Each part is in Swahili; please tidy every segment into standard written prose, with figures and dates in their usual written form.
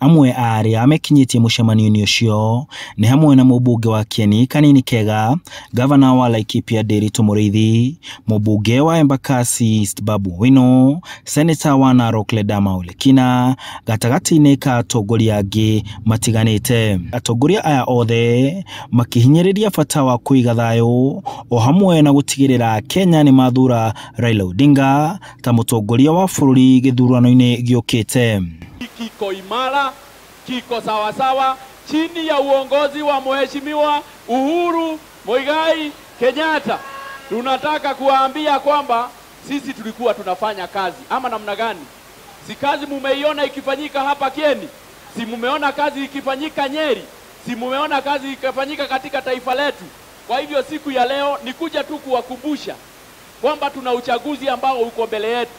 amwe aria amekinyitie mucemanio ucio ni hamwe na mũmbunge wa Kieni Kanini Kega, gavana wa Laikipia Nderitu Mũrĩithi, mũmbunge wa Embakasi East Babu Wino, senator wa Narok Ledama Olekina, gatagati-inĩ ka atongoria angĩ matiganĩte. Atongoria aya othe makihinyĩrĩria bata wa kũiga thayũ o hamwe na gũtigĩrĩra Kenya nĩ mathura Raila Odinga ta mũtongoria wa bũrũri gĩthurano-inĩ gĩũkĩte. Kiko imara, kiko sawasawa chini ya uongozi wa Mheshimiwa Uhuru Muigai Kenyatta. Tunataka kuwaambia kwamba sisi tulikuwa tunafanya kazi ama namna gani? Si kazi mumeiona ikifanyika hapa Kieni? Si mumeona kazi ikifanyika Nyeri? Si mumeona kazi ikifanyika katika taifa letu? Kwa hivyo siku ya leo ni kuja tu kuwakumbusha kwamba tuna uchaguzi ambao uko mbele yetu.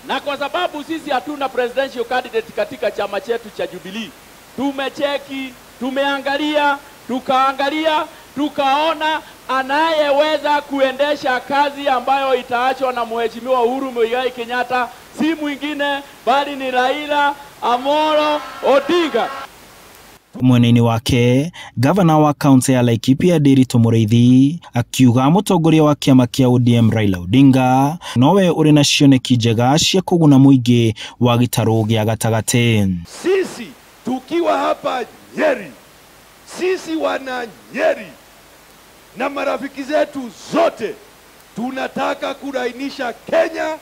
Na kwa sababu sisi hatuna presidential candidate katika chama chetu cha Jubilee, tumecheki, tumeangalia, tukaona anayeweza kuendesha kazi ambayo itaachwa na Mheshimiwa Uhuru Muigai Kenyatta si mwingine bali ni Raila Amolo Odinga. Mwena-inĩ wake, gavana wa kaunti ya Laikipia Nderitu Mũrĩithi akiuga mũtongoria wa kĩama kĩa ODM Raila Odinga nowe ũrĩ na cioneki njega cia kũguna mũingĩ wa gĩtarũ gĩa gatagatĩ. Sisi tukiwa hapa Nyeri, sisi wana Nyeri na marafiki zetu zote tunataka kurainisha Kenya,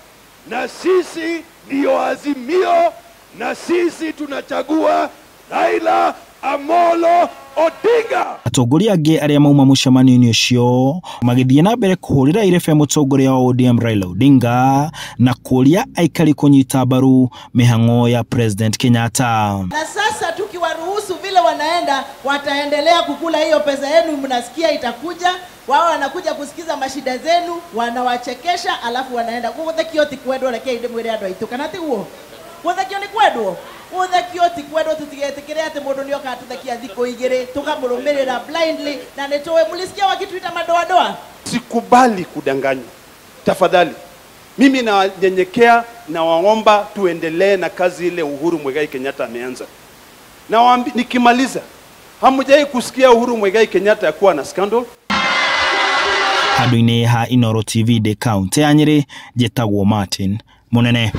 na sisi ndio Azimio, na sisi tunachagua Raila Amolo Odinga. Atongoria angĩ arĩa mauma mũcemanio ũcio magĩthiĩ na mbere kũhũrĩra irebe mũtongoria wa ODM Raila Odinga na kũria aikari kũnyita mbaru mĩhang'o ya President Kenyatta. Na sasa tukiwaruhusu vile wanaenda, wataendelea kukula hiyo pesa yenu, mnasikia itakuja, wao wanakuja kusikiza mashida zenu, wanawachekesha, alafu wanaenda kuthekio tikwendwo reke inde mwire andũ aitũ kana tiguo kuthekio ni kwendwo kuthekio tikwendwo tutigetikire ati mundu ni oka tuthekia thiko igiri tukamũrũmĩrĩra blindly na nitowe mlisikia wakituita madoadoa. Sikubali kudanganywa. Tafadhali mimi nanyenyekea na waomba tuendelee na kazi ile Uhuru Muigai Kenyatta ameanza. Na nikimaliza, hamujai kusikia Uhuru Muigai Kenyatta yakuwa na scandal? Handũ-inĩ ha Inooro TV de County ya Nyeri, njĩtagwo Martin Munene.